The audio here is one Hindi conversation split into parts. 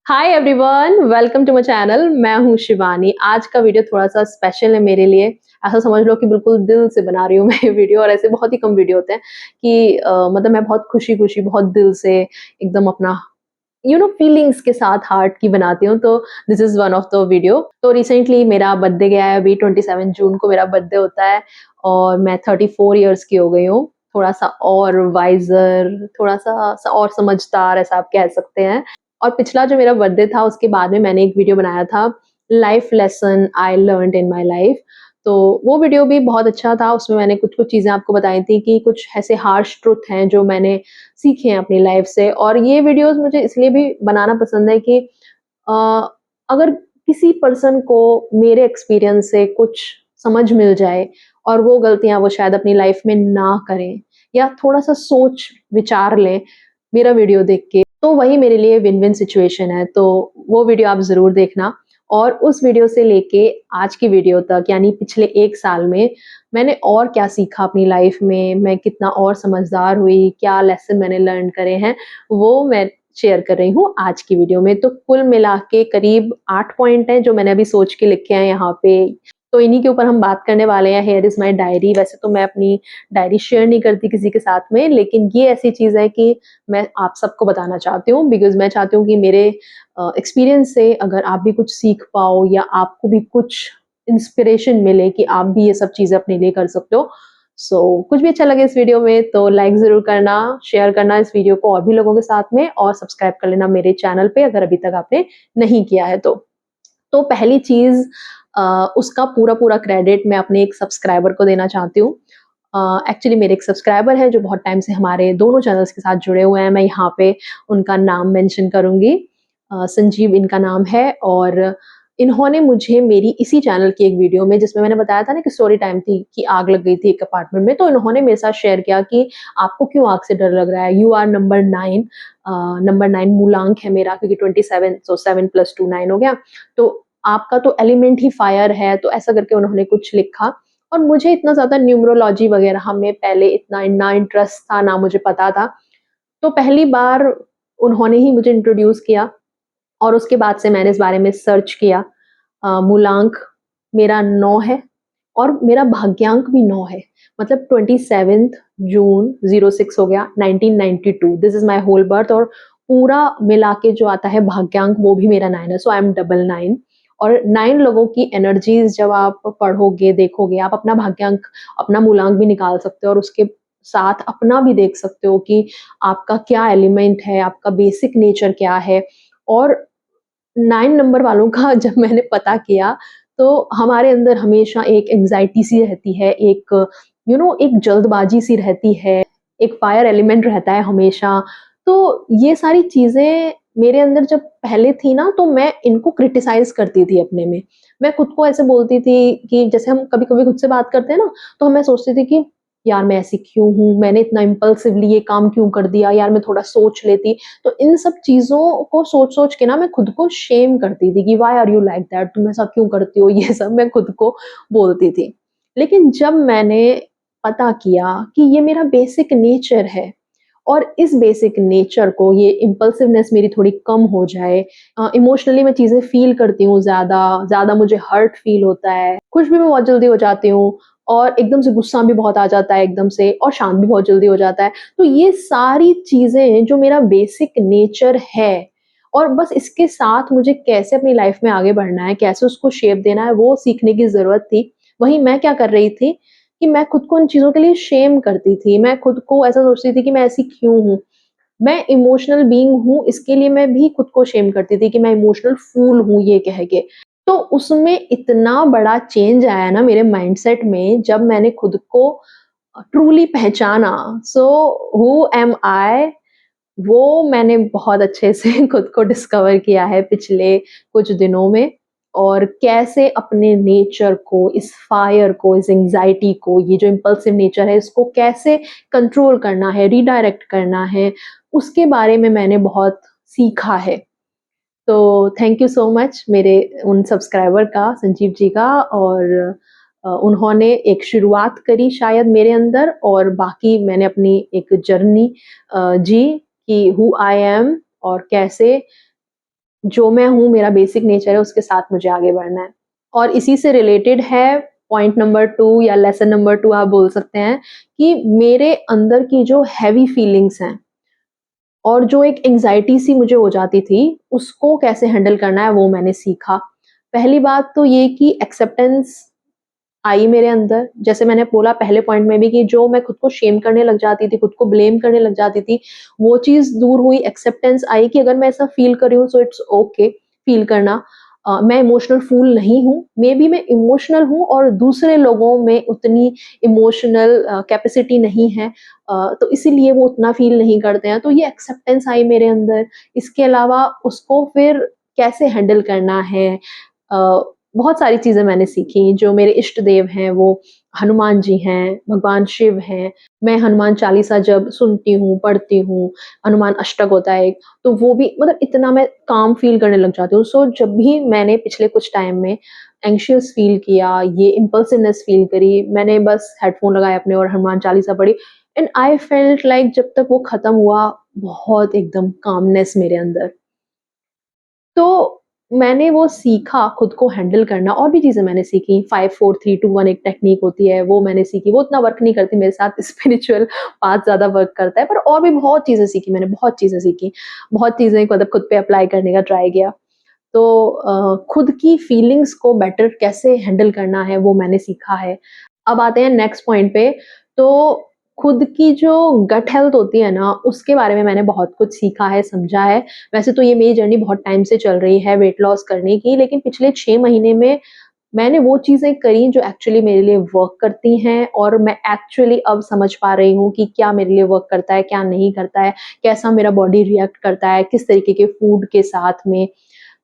Hi everyone, welcome to my channel. मैं हूँ शिवानी। आज का वीडियो थोड़ा सा स्पेशल है मेरे लिए। ऐसा समझ लो कि बिल्कुल दिल से बना रही हूँ मैं ये वीडियो। और ऐसे बहुत ही कम वीडियो होते हैं कि मतलब मैं बहुत खुशी खुशी बहुत दिल से एकदम अपना फीलिंग्स के साथ हार्ट की बनाती हूँ। तो this is one of the video. तो रिसेंटली मेरा बर्थडे गया है, अभी 27 जून को मेरा बर्थडे होता है और मैं 34 ईयर्स की हो गई हूँ। थोड़ा सा और वाइजर, थोड़ा सा और समझदार, ऐसा आप कह सकते हैं। और पिछला जो मेरा बर्थडे था उसके बाद में मैंने एक वीडियो बनाया था, life lesson I learned in my life. तो वो वीडियो भी बहुत अच्छा था। उसमें मैंने कुछ कुछ चीज़ें आपको बताई थी कि कुछ ऐसे हार्श ट्रुथ हैं जो मैंने सीखे हैं अपनी लाइफ से। और ये वीडियोस मुझे इसलिए भी बनाना पसंद है कि अ, अगर किसी पर्सन को मेरे एक्सपीरियंस से कुछ समझ मिल जाए और वो गलतियां वो शायद अपनी लाइफ में ना करें या थोड़ा सा सोच विचार लें मेरा वीडियो देख के, तो वही मेरे लिए विन विन सिचुएशन है। तो वो वीडियो आप ज़रूर देखना। और उस वीडियो से लेके आज की वीडियो तक, यानी पिछले 1 साल में मैंने और क्या सीखा अपनी लाइफ में, मैं कितना और समझदार हुई, क्या लेसन मैंने लर्न करे हैं, वो मैं शेयर कर रही हूँ आज की वीडियो में। तो कुल मिला के करीब 8 पॉइंट हैं जो मैंने अभी सोच के लिखे हैं यहाँ पे। तो इन्हीं के ऊपर हम बात करने वाले हैं। Here is my diary. वैसे तो मैं अपनी डायरी शेयर नहीं करती किसी के साथ में, लेकिन ये ऐसी चीज़ है कि मैं आप सबको बताना चाहती हूँ, बिकॉज़ मैं चाहती हूँ कि मेरे एक्सपीरियंस से अगर आप भी कुछ सीख पाओ या आपको भी कुछ इंस्पिरेशन मिले कि आप भी ये सब चीज़ें अपने लिए कर सकते हो। कुछ भी अच्छा लगे इस वीडियो में तो लाइक ज़रूर करना, शेयर करना इस वीडियो को और भी लोगों के साथ में, और सब्सक्राइब कर लेना मेरे चैनल पे अगर अभी तक आपने नहीं किया है तो। तो पहली चीज़, उसका पूरा-पूरा क्रेडिट मैं अपने एक सब्सक्राइबर को देना चाहती हूँ। एक्चुअली मेरे एक सब्सक्राइबर हैं जो बहुत टाइम से हमारे दोनों चैनल्स के साथ जुड़े हुए हैं। मैं यहाँ पे उनका नाम मेंशन करूँगी। संजीव इनका नाम है। और इन्होंने मुझे मेरी इसी चैनल की एक वीडियो में, जिसमें मैंने बताया था ना कि स्टोरी टाइम थी कि आग लग गई थी एक अपार्टमेंट में, तो इन्होंने मेरे साथ शेयर किया कि आपको क्यों आग से डर लग रहा है? You are number 9। नंबर 9 मूलांक है मेरा, क्योंकि 27, सो 7 + 2 9 हो गया। तो आपका तो एलिमेंट ही फायर है। तो ऐसा करके उन्होंने कुछ लिखा। और मुझे इतना ज़्यादा न्यूमरोलॉजी वगैरह में पहले इतना ना इंटरेस्ट था, ना मुझे पता था। तो पहली बार उन्होंने ही मुझे इंट्रोड्यूस किया और उसके बाद से मैंने इस बारे में सर्च किया। मूलांक मेरा 9 है और मेरा भाग्यांक भी 9 है। मतलब 27 जून 06 हो गया 1992, this is my whole birth. और पूरा मिला के जो आता है भाग्यांक वो भी मेरा 9 है। सो आई एम डबल 9। और 9 लोगों की एनर्जीज़ जब आप पढ़ोगे, देखोगे, आप अपना भाग्यांक, अपना मूलांक भी निकाल सकते हो और उसके साथ अपना भी देख सकते हो कि आपका क्या एलिमेंट है, आपका बेसिक नेचर क्या है। और 9 नंबर वालों का जब मैंने पता किया, तो हमारे अंदर हमेशा एक एंग्ज़ायटी सी रहती है, एक एक जल्दबाज़ी सी रहती है, एक फायर एलिमेंट रहता है हमेशा। तो ये सारी चीज़ें मेरे अंदर जब पहले थी ना, तो मैं इनको क्रिटिसाइज़ करती थी अपने में। मैं खुद को ऐसे बोलती थी कि जैसे हम कभी-कभी खुद से बात करते हैं ना, तो मैं सोचती थी कि यार मैं ऐसी क्यों हूँ? मैंने इतना इम्पल्सिवली ये काम क्यों कर दिया? यार मैं थोड़ा सोच लेती। तो इन सब चीज़ों को सोच-सोच के ना मैं खुद को शेम करती थी कि why are you like that? तुम ऐसा क्यों करती हो? ये सब मैं खुद को बोलती थी। लेकिन जब मैंने पता किया कि ये मेरा बेसिक नेचर है और इस बेसिक नेचर को, ये इम्पल्सिवनेस मेरी थोड़ी कम हो जाए, इमोशनली मैं चीज़ें फ़ील करती हूँ ज़्यादा, ज़्यादा मुझे हर्ट फ़ील होता है, खुश भी मैं बहुत जल्दी हो जाती हूँ और एकदम से गुस्सा भी बहुत आ जाता है एकदम से, और शांत भी बहुत जल्दी हो जाता है। तो ये सारी चीज़ें जो मेरा बेसिक नेचर है, और बस इसके साथ मुझे कैसे अपनी लाइफ़ में आगे बढ़ना है, कैसे उसको शेप देना है, वो सीखने की ज़रूरत थी। वहीं मैं क्या कर रही थी कि मैं खुद को इन चीज़ों के लिए शेम करती थी। मैं खुद को ऐसा सोचती थी कि मैं ऐसी क्यों हूँ? मैं इमोशनल बीइंग हूँ, इसके लिए मैं भी खुद को शेम करती थी कि मैं इमोशनल फूल हूँ ये कह के। तो उसमें इतना बड़ा चेंज आया ना मेरे माइंडसेट में, जब मैंने खुद को ट्रूली पहचाना। सो हू एम आई, वो मैंने बहुत अच्छे से खुद को डिस्कवर किया है पिछले कुछ दिनों में। और कैसे अपने नेचर को, इस फायर को, इस एंग्जायटी को, ये जो इम्पल्सिव नेचर है, इसको कैसे कंट्रोल करना है, रीडायरेक्ट करना है, उसके बारे में मैंने बहुत सीखा है। तो थैंक यू सो मच मेरे उन सब्सक्राइबर का, संजीव जी का। और उन्होंने एक शुरुआत करी शायद मेरे अंदर, और बाकी मैंने अपनी एक जर्नी जी कि हू आई एम और कैसे जो मैं हूँ, मेरा बेसिक नेचर है, उसके साथ मुझे आगे बढ़ना है। और इसी से रिलेटेड है पॉइंट नंबर 2 या लेसन नंबर 2 आप बोल सकते हैं कि मेरे अंदर की जो हेवी फीलिंग्स हैं और जो एक एंग्ज़ायटी सी मुझे हो जाती थी, उसको कैसे हैंडल करना है वो मैंने सीखा। पहली बात तो ये कि एक्सेप्टेंस आई मेरे अंदर, जैसे मैंने बोला पहले पॉइंट में भी कि जो मैं खुद को शेम करने लग जाती थी, खुद को ब्लेम करने लग जाती थी, वो चीज़ दूर हुई, एक्सेप्टेंस आई कि अगर मैं ऐसा फ़ील कर रही हूँ सो इट्स ओके फ़ील करना। मैं इमोशनल फूल नहीं हूँ, मेबी मैं इमोशनल हूँ और दूसरे लोगों में उतनी इमोशनल कैपेसिटी नहीं है, तो इसीलिए वो उतना फ़ील नहीं करते हैं, तो ये एक्सेप्टेंस आई मेरे अंदर। इसके अलावा उसको फिर कैसे हैंडल करना है, अ, बहुत सारी चीज़ें मैंने सीखी, जो मेरे इष्ट देव हैं वो हनुमान जी हैं, भगवान शिव हैं। मैं हनुमान चालीसा जब सुनती हूँ, पढ़ती हूँ, हनुमान अष्टक होता है एक, तो वो भी मतलब इतना मैं काम फ़ील करने लग जाती हूँ। सो जब भी मैंने पिछले कुछ टाइम में एंग्ज़ियस फ़ील किया, ये इम्पल्सिवनेस फ़ील करी, मैंने बस हेडफ़ोन लगाए अपने और हनुमान चालीसा पढ़ी एंड आई फेल्ट लाइक जब तक वो खत्म हुआ, बहुत एकदम कामनेस मेरे अंदर। तो मैंने वो सीखा खुद को हैंडल करना, और भी चीज़ें मैंने सीखी, 5, 4, 3, 2, 1 एक टेक्नीक होती है, वो मैंने सीखी। वो उतना वर्क नहीं करती मेरे साथ, स्पिरिचुअल पाथ ज़्यादा वर्क करता है, पर और भी बहुत चीज़ें सीखी मैंने, बहुत चीज़ें सीखी। बहुत चीज़ें मतलब खुद पे अप्लाई करने का ट्राई किया। तो खुद की फीलिंग्स को बेटर कैसे हैंडल करना है, वो मैंने सीखा है। अब आते हैं नेक्स्ट पॉइंट पे, तो खुद की जो गट हेल्थ होती है ना, उसके बारे में मैंने बहुत कुछ सीखा है, समझा है। वैसे तो ये मेरी जर्नी बहुत टाइम से चल रही है वेट लॉस करने की, लेकिन पिछले 6 महीने में मैंने वो चीज़ें करी जो एक्चुअली मेरे लिए वर्क करती हैं, और मैं एक्चुअली अब समझ पा रही हूँ कि क्या मेरे लिए वर्क करता है, क्या नहीं करता है, कैसा मेरा बॉडी रिएक्ट करता है, किस तरीके के फूड के साथ में।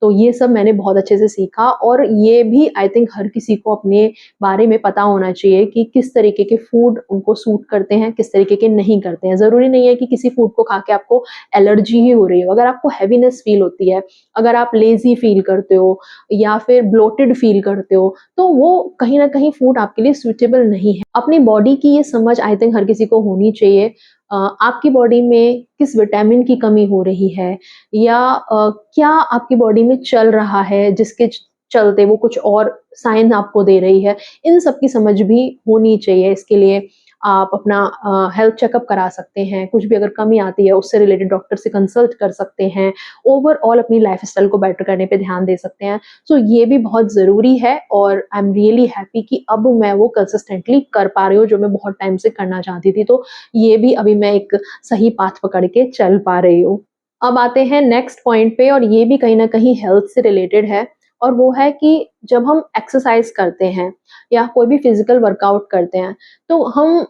तो ये सब मैंने बहुत अच्छे से सीखा, और ये भी आई थिंक हर किसी को अपने बारे में पता होना चाहिए कि किस तरीके के फूड उनको सूट करते हैं, किस तरीके के नहीं करते हैं। ज़रूरी नहीं है कि किसी फूड को खा के आपको एलर्जी ही हो रही हो। अगर आपको हैवीनेस फ़ील होती है, अगर आप लेज़ी फ़ील करते हो या फिर ब्लोटेड फ़ील करते हो, तो वो कहीं न कहीं फूड आपके लिए सूटेबल नहीं है। अपनी बॉडी की ये समझ आई थिंक हर किसी को होनी चाहिए। आपकी बॉडी में किस विटामिन की कमी हो रही है, या क्या आपकी बॉडी में चल रहा है जिसके चलते वो कुछ और साइन आपको दे रही है, इन सब की समझ भी होनी चाहिए। इसके लिए आप अपना हेल्थ चेकअप करा सकते हैं, कुछ भी अगर कमी आती है उससे रिलेटेड डॉक्टर से कंसल्ट कर सकते हैं, ओवरऑल अपनी लाइफ़स्टाइल को बेटर करने पे ध्यान दे सकते हैं। सो ये भी बहुत ज़रूरी है, और आई एम रियली हैप्पी कि अब मैं वो कंसिस्टेंटली कर पा रही हूँ, जो मैं बहुत टाइम से करना चाहती थी। तो ये भी अभी मैं एक सही पाथ पकड़ के चल पा रही हूँ। अब आते हैं नेक्स्ट पॉइंट पे, और ये भी कहीं न कहीं हेल्थ से रिलेटेड है, और वो है कि जब हम एक्सरसाइज़ करते हैं या कोई भी फिज़िकल वर्कआउट करते हैं, तो हम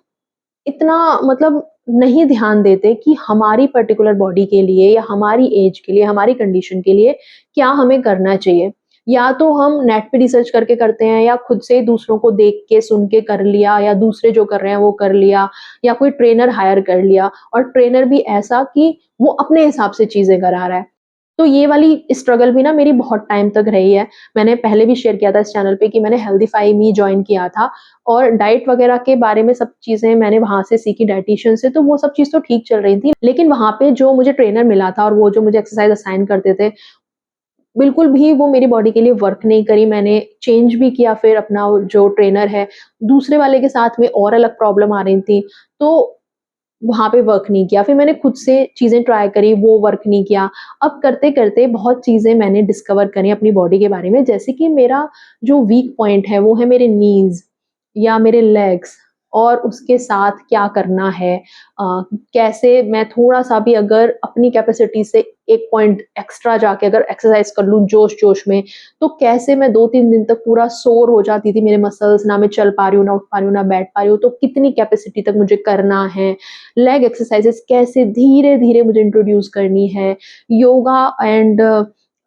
इतना मतलब नहीं ध्यान देते कि हमारी पर्टिकुलर बॉडी के लिए या हमारी एज के लिए, हमारी कंडीशन के लिए क्या हमें करना चाहिए। या तो हम नेट पे रिसर्च करके करते हैं, या खुद से ही दूसरों को देख के, सुन के कर लिया, या दूसरे जो कर रहे हैं वो कर लिया, या कोई ट्रेनर हायर कर लिया, और ट्रेनर भी ऐसा कि वो अपने हिसाब से चीज़ें करा रहा है। तो ये वाली स्ट्रगल भी ना मेरी बहुत टाइम तक रही है। मैंने पहले भी शेयर किया था इस चैनल पे कि मैंने हेल्दीफाई मी जॉइन किया था, और डाइट वगैरह के बारे में सब चीज़ें मैंने वहाँ से सीखी डायटीशियन से, तो वो सब चीज़ तो ठीक चल रही थी। लेकिन वहाँ पे जो मुझे ट्रेनर मिला था और वो जो मुझे एक्सरसाइज़ असाइन करते थे, बिल्कुल भी वो मेरी बॉडी के लिए वर्क नहीं करी। मैंने चेंज भी किया फिर अपना वो जो ट्रेनर है, दूसरे वाले के साथ में और अलग प्रॉब्लम आ रही थी, तो वहाँ पे वर्क नहीं किया। फिर मैंने खुद से चीज़ें ट्राई करी, वो वर्क नहीं किया। अब करते-करते बहुत चीज़ें मैंने डिस्कवर करी अपनी बॉडी के बारे में, जैसे कि मेरा जो वीक पॉइंट है वो है मेरे नीज़ या मेरे लेग्स, और उसके साथ क्या करना है, कैसे मैं थोड़ा-सा भी अगर अपनी कैपेसिटी से 1 पॉइंट एक्स्ट्रा जाके अगर एक्सरसाइज़ कर लूँ जोश-जोश में, तो कैसे मैं 2-3 दिन तक पूरा सोर हो जाती थी मेरे मसल्स, ना मैं चल पा रही हूँ, ना उठ पा रही हूँ, ना बैठ पा रही हूँ, तो कितनी कैपेसिटी तक मुझे करना है। लेग एक्सरसाइज़ेज़ कैसे धीरे-धीरे मुझे इंट्रोड्यूस करनी है। योगा एंड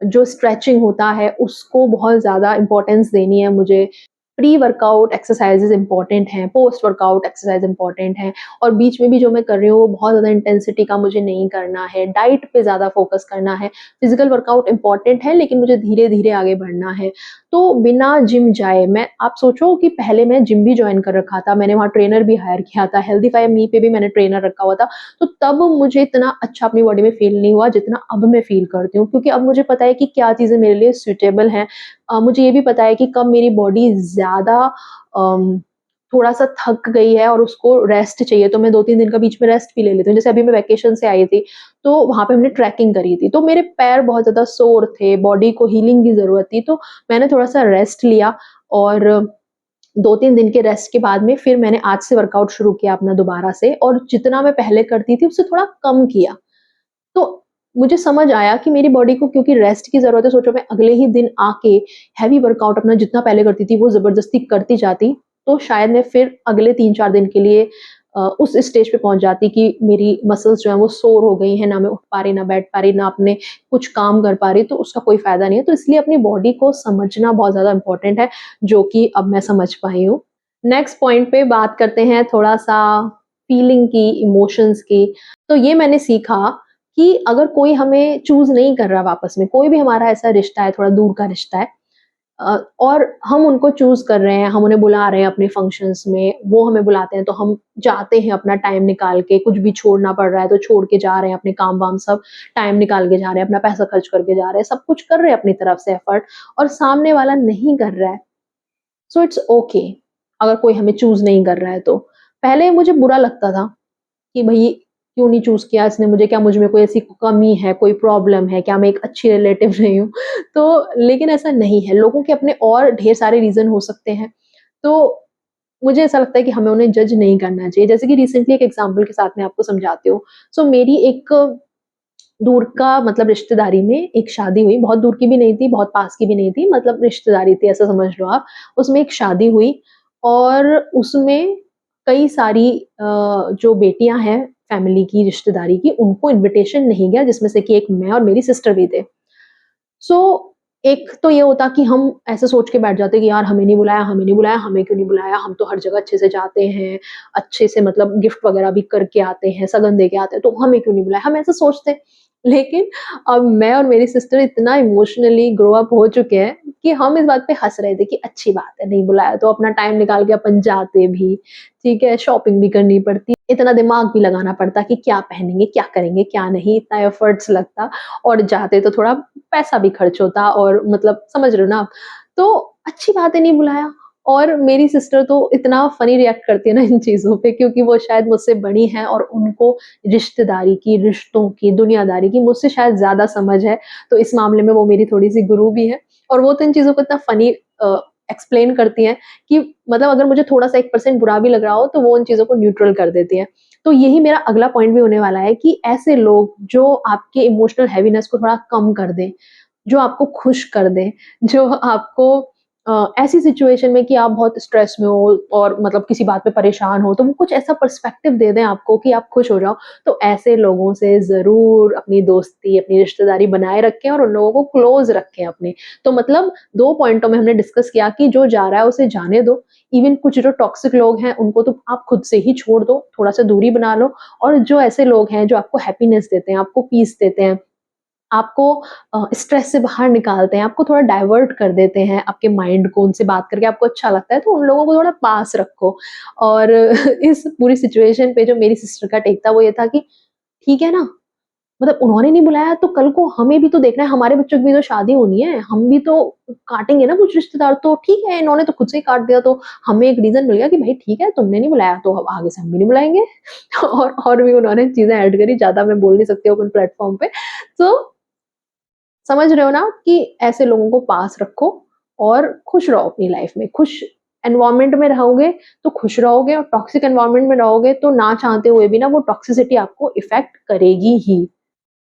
जो स्ट्रेचिंग होता है उसको बहुत ज़्यादा इम्पोर्टेंस देनी है मुझे। प्री वर्कआउट एक्सरसाइजेज इंपॉर्टेंट हैं, पोस्ट वर्कआउट एक्सरसाइज इंपॉर्टेंट है, और बीच में भी जो मैं कर रही हूँ वो बहुत ज़्यादा इंटेंसिटी का मुझे नहीं करना है, डाइट पे ज़्यादा फोकस करना है। फिजिकल वर्कआउट इंपॉर्टेंट है लेकिन मुझे धीरे धीरे आगे बढ़ना है। तो बिना जिम जाए, मैं आप सोचो कि पहले मैं जिम भी ज्वाइन कर रखा था, मैंने वहाँ ट्रेनर भी हायर किया था, हेल्दीफाई मी पे भी मैंने ट्रेनर रखा हुआ था, तो तब मुझे इतना अच्छा अपनी बॉडी में फील नहीं हुआ जितना अब मैं फील करती हूँ, क्योंकि अब मुझे पता है कि क्या चीज़ें मेरे लिए सूटेबल हैं। मुझे ये भी पता है कि कब मेरी बॉडी ज़्यादा थोड़ा-सा थक गई है और उसको रेस्ट चाहिए, तो मैं 2-3 दिन का बीच में रेस्ट भी ले लेती हूँ। जैसे अभी मैं वैकेशन से आई थी, तो वहाँ पे हमने ट्रैकिंग करी थी, तो मेरे पैर बहुत ज़्यादा सोर थे, बॉडी को हीलिंग की ज़रूरत थी, तो मैंने थोड़ा-सा रेस्ट लिया, और 2-3 दिन के रेस्ट के बाद में फिर मैंने आज से वर्कआउट शुरू किया अपना दोबारा से, और जितना मैं पहले करती थी उससे थोड़ा कम किया। तो मुझे समझ आया कि मेरी बॉडी को क्योंकि रेस्ट की ज़रूरत है, सोचो मैं अगले ही दिन आके हैवी वर्कआउट अपना जितना पहले करती थी वो ज़बरदस्ती करती जाती, तो शायद मैं फिर अगले 3-4 दिन के लिए उस स्टेज पे पहुँच जाती कि मेरी मसल्स जो हैं वो सोर हो गई हैं, ना मैं उठ पा रही, ना बैठ पा रही, ना अपने कुछ काम कर पा रही, तो उसका कोई फ़ायदा नहीं है। तो इसलिए अपनी बॉडी को समझना बहुत ज़्यादा इम्पोर्टेंट है, जो कि अब मैं समझ पाई हूँ। नेक्स्ट पॉइंट पे बात करते हैं थोड़ा-सा फीलिंग की, इमोशंस की। तो ये मैंने सीखा कि अगर कोई हमें चूज़ नहीं कर रहा वापस में, कोई भी हमारा ऐसा रिश्ता है, थोड़ा दूर का रिश्ता है, और हम उनको चूज़ कर रहे हैं, हम उन्हें बुला रहे हैं अपने फंक्शंस में, वो हमें बुलाते हैं तो हम जाते हैं अपना टाइम निकाल के, कुछ भी छोड़ना पड़ रहा है तो छोड़ के जा रहे हैं, अपने काम-वाम सब टाइम निकाल के जा रहे हैं, अपना पैसा खर्च करके जा रहे हैं, सब कुछ कर रहे हैं अपनी तरफ से एफर्ट, और सामने वाला नहीं कर रहा है, सो इट्स ओके अगर कोई हमें चूज़ नहीं कर रहा है तो। पहले मुझे बुरा लगता था कि भई क्यों नहीं चूज़ किया इसने मुझे, क्या मुझ में कोई ऐसी कमी है, कोई प्रॉब्लम है, क्या मैं एक अच्छी रिलेटिव नहीं हूँ? तो लेकिन ऐसा नहीं है, लोगों के अपने और ढेर सारे रीज़न हो सकते हैं। तो मुझे ऐसा लगता है कि हमें उन्हें जज नहीं करना चाहिए। जैसे कि रिसेंटली एक एग्ज़ाम्पल के साथ मैं आपको समझाती हूँ। सो मेरी एक दूर का मतलब रिश्तेदारी में एक शादी हुई, बहुत दूर की भी नहीं थी, बहुत पास की भी नहीं थी, मतलब रिश्तेदारी थी ऐसा समझ लो आप। उसमें एक शादी हुई, और उसमें कई सारी जो बेटियाँ हैं फैमिली की, रिश्तेदारी की, उनको इन्विटेशन नहीं गया, जिसमें से कि एक मैं और मेरी सिस्टर भी थे। सो एक तो ये होता कि हम ऐसे सोच के बैठ जाते कि यार हमें नहीं बुलाया, हमें नहीं बुलाया, हमें क्यों नहीं बुलाया? हम तो हर जगह अच्छे से जाते हैं, अच्छे से मतलब गिफ्ट वगैरह भी करके आते हैं, सगन दे के आते हैं, तो हमें क्यों नहीं बुलाया? हम ऐसा सोचते। लेकिन अब मैं और मेरी सिस्टर इतना इमोशनली ग्रो अप हो चुके हैं कि हम इस बात पे हँस रहे थे कि अच्छी बात है, नहीं बुलाया तो अपना टाइम निकाल के अपन जाते भी, ठीक है? शॉपिंग भी करनी पड़ती, इतना दिमाग भी लगाना पड़ता कि क्या पहनेंगे, क्या करेंगे, क्या नहीं, इतना एफर्ट्स लगता, और जाते तो थोड़ा पैसा भी खर्च होता, और मतलब समझ रहे हो ना आप? तो अच्छी बात है नहीं बुलाया, और मेरी सिस्टर तो इतना फ़नी रिएक्ट करती है ना इन चीज़ों पे, क्योंकि वो शायद मुझसे बड़ी हैं और उनको रिश्तेदारी की, रिश्तों की, दुनियादारी की मुझसे शायद ज़्यादा समझ है, तो इस मामले में वो मेरी थोड़ी-सी गुरु भी है, और वो तो इन चीज़ों को इतना फ़नी एक्सप्लेन करती हैं कि मतलब अगर मुझे थोड़ा-सा 1% बुरा भी लग रहा हो, तो वो उन चीज़ों को न्यूट्रल कर देती हैं। तो यही मेरा अगला पॉइंट भी होने वाला है कि ऐसे लोग जो आपके इमोशनल हेवीनेस को थोड़ा कम कर दें, जो आपको खुश कर दें, जो आपको ऐसी सिचुएशन में कि आप बहुत स्ट्रेस में हो और मतलब किसी बात पे परेशान हो, तो वो कुछ ऐसा पर्सपेक्टिव दे दें आपको कि आप खुश हो जाओ, तो ऐसे लोगों से ज़रूर अपनी दोस्ती, अपनी रिश्तेदारी बनाए रखें और उन लोगों को क्लोज़ रखें अपने। तो मतलब 2 पॉइंटों में हमने डिस्कस किया कि जो जा रहा है उसे जाने दो, इवन कुछ जो टॉक्सिक लोग हैं उनको तो आप खुद से ही छोड़ दो, थोड़ा-सा दूरी बना लो, और जो ऐसे लोग हैं जो आपको हैप्पीनेस देते हैं, आपको पीस देते हैं, आपको स्ट्रेस से बाहर निकालते हैं, आपको थोड़ा डाइवर्ट कर देते हैं आपके माइंड को, उनसे बात करके आपको अच्छा लगता है, तो उन लोगों को थोड़ा पास रखो। और इस पूरी सिचुएशन पे जो मेरी सिस्टर का टेक था वो ये था कि ठीक है ना, मतलब उन्होंने नहीं बुलाया तो कल को हमें भी तो देखना है, हमारे बच्चों की भी तो शादी होनी है, हम भी तो काटेंगे ना कुछ रिश्तेदार, तो ठीक है इन्होंने तो खुद से ही काट दिया, तो हमें एक रीज़न मिल गया कि भाई ठीक है तुमने नहीं बुलाया तो अब आगे से हम भी नहीं बुलाएँगे। और भी उन्होंने चीज़ें ऐड करी, ज़्यादा मैं बोल नहीं सकती ओपन प्लेटफ़ॉर्म पे। तो समझ रहे हो ना कि ऐसे लोगों को पास रखो और खुश रहो अपनी लाइफ में। खुश एनवायरनमेंट में रहोगे तो खुश रहोगे, और टॉक्सिक एनवायरनमेंट में रहोगे तो ना चाहते हुए भी ना वो टॉक्सिसिटी आपको इफ़ेक्ट करेगी ही।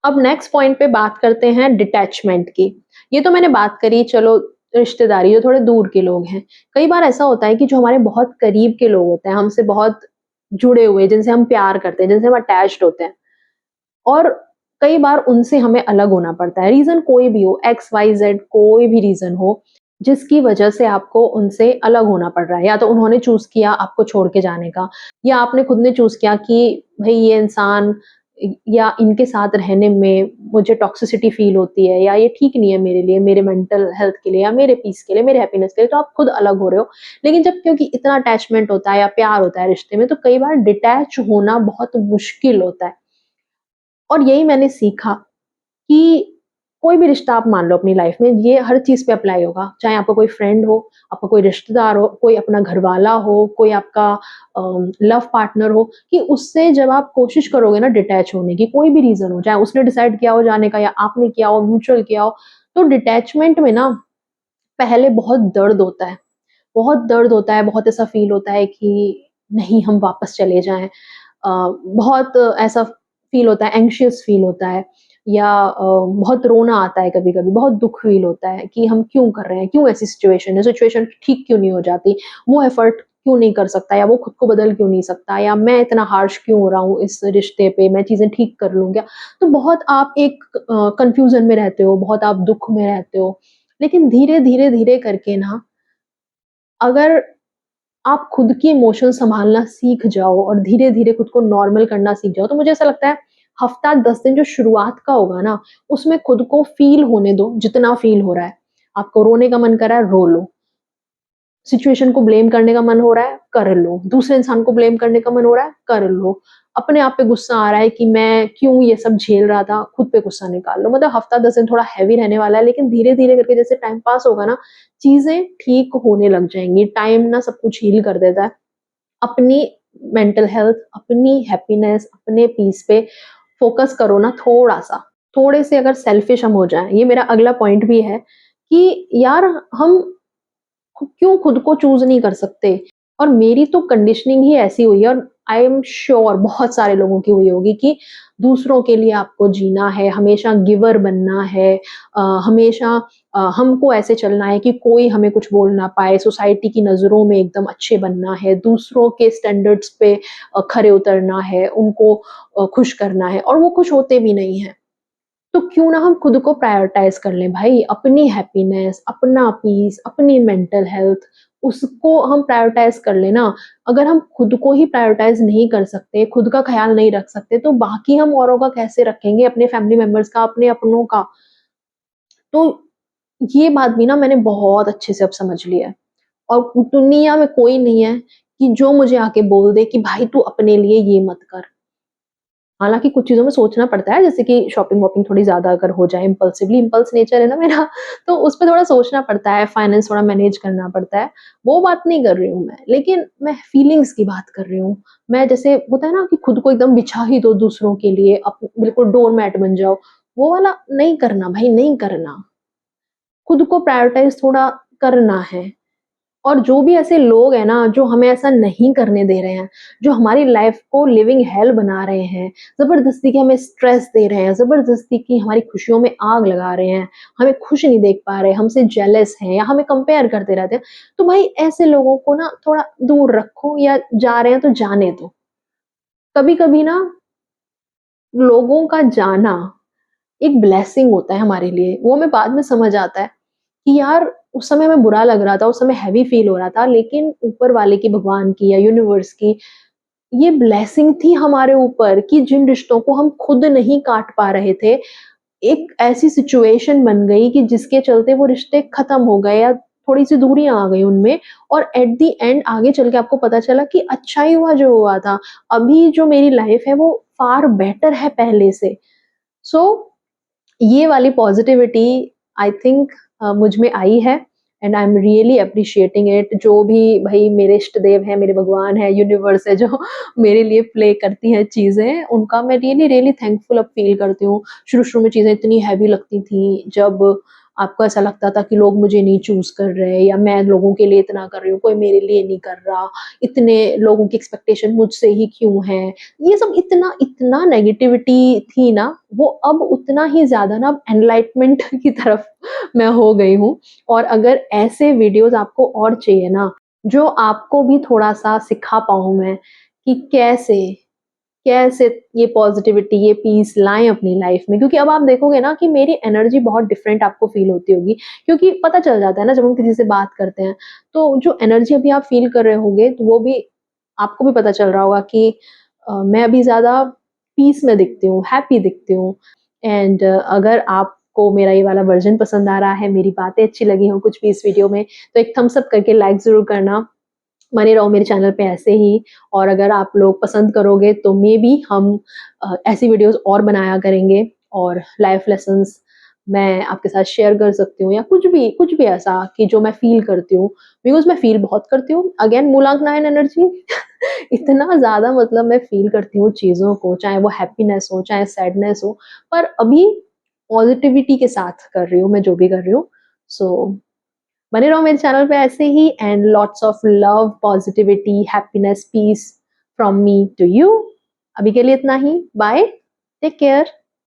अब नेक्स्ट पॉइंट पे बात करते हैं डिटैचमेंट की। ये तो मैंने बात करी, चलो रिश्तेदारी जो थोड़े दूर के लोग हैं। कई बार ऐसा होता है कि जो हमारे बहुत करीब के लोग होते हैं, हमसे बहुत जुड़े हुए, जिनसे हम प्यार करते हैं, जिनसे हम अटैच्ड होते हैं, और कई बार उनसे हमें अलग होना पड़ता है, रीज़न कोई भी हो, एक्स, वाई, ज़ेड कोई भी रीज़न हो। जिसकी वजह से आपको उनसे अलग होना पड़ रहा है। या तो उन्होंने चूज़ किया आपको छोड़ के जाने का, या आपने खुद ने चूज़ किया कि भई ये इंसान या इनके साथ रहने में मुझे टॉक्सिसिटी फ़ील होती है, या ये ठीक नहीं है मेरे लिए, मेरे मेंटल हेल्थ के लिए या मेरे पीस के लिए, मेरे हैप्पीनेस के लिए, तो आप खुद अलग हो रहे हो। लेकिन जब क्योंकि इतना अटैचमेंट होता है या प्यार होता है रिश्ते में, तो कई बार डिटैच होना बहुत मुश्किल होता है। और यही मैंने सीखा कि कोई भी रिश्ता आप मान लो अपनी लाइफ में, ये हर चीज़ पे अप्लाई होगा। चाहे आपका कोई फ्रेंड हो, आपका कोई रिश्तेदार हो, कोई अपना घरवाला हो, कोई आपका लव पार्टनर हो, कि उससे जब आप कोशिश करोगे ना डिटैच होने की, कोई भी रीज़न हो, चाहे उसने डिसाइड किया हो जाने का या आपने किया हो, म्यूचुअल किया हो, तो डिटैचमेंट में ना पहले बहुत दर्द होता है। बहुत दर्द होता है, बहुत ऐसा फ़ील होता है कि नहीं हम वापस चले जाएँ। बहुत ऐसा फ़ील होता है, एंग्ज़ियस फ़ील होता है, या बहुत रोना आता है कभी-कभी, बहुत दुःख फ़ील होता है कि हम क्यों कर रहे हैं, क्यों ऐसी सिचुएशन है, सिचुएशन ठीक क्यों नहीं हो जाती, वो एफ़र्ट क्यों नहीं कर सकता, या वो खुद को बदल क्यों नहीं सकता, या मैं इतना हार्श क्यों हो रहा हूँ इस रिश्ते पे, मैं चीज़ें ठीक कर लूँ क्या? तो बहुत आप एक कन्फ्यूज़न में रहते हो, बहुत आप दुःख में रहते हो। लेकिन धीरे-धीरे, धीरे करके ना, अगर आप खुद की इमोशन सँभालना सीख जाओ और धीरे-धीरे खुद को नॉर्मल करना सीख जाओ, तो मुझे ऐसा लगता है हफ़्ता 10 दिन जो शुरुआत का होगा ना, उसमें खुद को फ़ील होने दो, जितना फ़ील हो रहा है। आपको रोने का मन कर रहा है, रो लो। सिचुएशन को ब्लेम करने का मन हो रहा है, कर लो। दूसरे इंसान को ब्लेम करने का मन हो रहा है, कर लो। अपने आप पे गुस्सा आ रहा है कि मैं क्यों ये सब झेल रहा था, खुद पे गुस्सा निकाल लो। मतलब हफ़्ता 10 दिन थोड़ा हेवी रहने वाला है, लेकिन धीरे-धीरे करके जैसे टाइम पास होगा ना, चीज़ें ठीक होने लग जाएँगी। टाइम ना सब कुछ हील कर देता है। अपनी मेंटल हेल्थ, अपनी हैप्पीनेस, अपने पीस पे फ़ोकस करो ना थोड़ा-सा। थोड़े से अगर सेल्फिश हम हो जाएँ, ये मेरा अगला पॉइंट भी है कि यार हम क्यों खुद को चूज़ नहीं कर सकते? और मेरी तो कंडीशनिंग ही ऐसी हुई है, और आई एम श्योर बहुत सारे लोगों की हुई होगी कि दूसरों के लिए आपको जीना है, हमेशा गिवर बनना है, हमेशा हमको ऐसे चलना है कि कोई हमें कुछ बोल ना पाए, सोसाइटी की नज़रों में एकदम अच्छे बनना है, दूसरों के स्टैंडर्ड्स पे खरे उतरना है, उनको खुश करना है, और वो खुश होते भी नहीं हैं। तो क्यों ना हम खुद को प्रायोरिटाइज़ कर लें भाई, अपनी हैप्पीनेस, अपना पीस, अपनी मेंटल हेल्थ, उसको हम प्रायोरिटाइज़ कर लें ना। अगर हम खुद को ही प्रायोरिटाइज़ नहीं कर सकते, खुद का ख़्याल नहीं रख सकते, तो बाकी हम औरों का कैसे रखेंगे, अपने फैमिली मेंबर्स का, अपने अपनों का। तो ये बात भी ना मैंने बहुत अच्छे से अब समझ लिया है, और दुनिया में कोई नहीं है कि जो मुझे आके बोल दे कि भाई तू अपने लिए ये मत कर। हालाँकि कुछ चीज़ों में सोचना पड़ता है, जैसे कि शॉपिंग-वॉपिंग थोड़ी ज़्यादा अगर हो जाए इम्पल्सिवली, इम्पल्स नेचर है ना मेरा, तो उस पे थोड़ा सोचना पड़ता है, फाइनेंस थोड़ा मैनेज करना पड़ता है। वो बात नहीं कर रही हूँ मैं, लेकिन मैं फीलिंग्स की बात कर रही हूँ। मैं जैसे होता है ना कि खुद को एकदम बिछा ही दो दूसरों के लिए, बिल्कुल डोर मैट बन जाओ, वो वाला नहीं करना भाई, नहीं करना। खुद को प्रायोरिटाइज़ थोड़ा करना है। और जो भी ऐसे लोग हैं ना, जो हमें ऐसा नहीं करने दे रहे हैं, जो हमारी लाइफ़ को लिविंग हेल बना रहे हैं, ज़बरदस्ती की हमें स्ट्रेस दे रहे हैं, ज़बरदस्ती की हमारी खुशियों में आग लगा रहे हैं, हमें खुश नहीं देख पा रहे, हमसे जेलस हैं या हमें कंपेयर करते रहते हैं, तो भाई ऐसे लोगों को ना थोड़ा दूर रखो, या जा रहे हैं तो जाने दो। कभी-कभी ना लोगों का जाना एक ब्लेसिंग होता है हमारे लिए, वो हमें बाद में समझ आता है कि यार उस समय हमें बुरा लग रहा था, उस समय हेवी फ़ील हो रहा था, लेकिन ऊपर वाले की, भगवान की या यूनिवर्स की ये ब्लेसिंग थी हमारे ऊपर कि जिन रिश्तों को हम खुद नहीं काट पा रहे थे, एक ऐसी सिचुएशन बन गई कि जिसके चलते वो रिश्ते खत्म हो गए, या थोड़ी-सी दूरियाँ आ गई उनमें, और एट द एंड आगे चल के आपको पता चला कि अच्छा ही हुआ जो हुआ था। अभी जो मेरी लाइफ़ है वो फार बेटर है पहले से। सो ये वाली पॉज़िटिविटी आई थिंक मुझ में आई है, and I am really appreciating it. जो भी भई मेरे इष्ट देव हैं, मेरे भगवान हैं, यूनिवर्स है जो मेरे लिए प्ले करती हैं चीज़ें, उनका मैं रियली, रियली थैंकफुल अब फ़ील करती हूँ। शुरू-शुरू में चीज़ें इतनी हेवी लगती थी, जब आपको ऐसा लगता था कि लोग मुझे नहीं चूज़ कर रहे, या मैं लोगों के लिए इतना कर रही हूँ, कोई मेरे लिए नहीं कर रहा, इतने लोगों की एक्सपेक्टेशन मुझसे ही क्यों है? ये सब इतना इतना नेगेटिविटी थी ना, वो अब उतना ही ज़्यादा ना अब एनलाइटमेंट की तरफ मैं हो गई हूँ। और अगर ऐसे वीडियोज़ आपको और चाहिए ना, जो आपको भी थोड़ा-सा सिखा पाऊँ मैं कि कैसे कैसे ये पॉजिटिविटी, ये पीस लाएँ अपनी लाइफ में। क्योंकि अब आप देखोगे ना कि मेरी एनर्जी बहुत डिफरेंट आपको फ़ील होती होगी, क्योंकि पता चल जाता है ना जब हम किसी से बात करते हैं, तो जो एनर्जी अभी आप फ़ील कर रहे होंगे, तो वो भी आपको भी पता चल रहा होगा कि मैं अभी ज़्यादा पीस में दिखती हूँ, हैप्पी दिखती हूँ। एंड अगर आपको मेरा ये वाला वर्ज़न पसंद आ रहा है, मेरी बातें अच्छी लगी हों कुछ भी इस वीडियो में, तो एक थम्स अप करके लाइक ज़रूर करना। बने रहो मेरे चैनल पे ऐसे ही, और अगर आप लोग पसंद करोगे तो मे बी हम ऐसी वीडियोस और बनाया करेंगे, और लाइफ लेसन्स मैं आपके साथ शेयर कर सकती हूँ, या कुछ भी ऐसा कि जो मैं फ़ील करती हूँ, बिकॉज़ मैं फ़ील बहुत करती हूँ। अगेन मूलांक 9 एनर्जी इतना ज़्यादा, मतलब मैं फ़ील करती हूँ चीज़ों को, चाहे वो हैप्पीनेस हो, चाहे सैडनेस हो, पर अभी पॉज़िटिविटी के साथ कर रही हूँ मैं जो भी कर रही हूँ। सो बने रहो मेरे चैनल पे ऐसे ही, and lots of love, positivity, happiness, peace from me to you. अभी के लिए इतना ही, बाय, टेक केयर।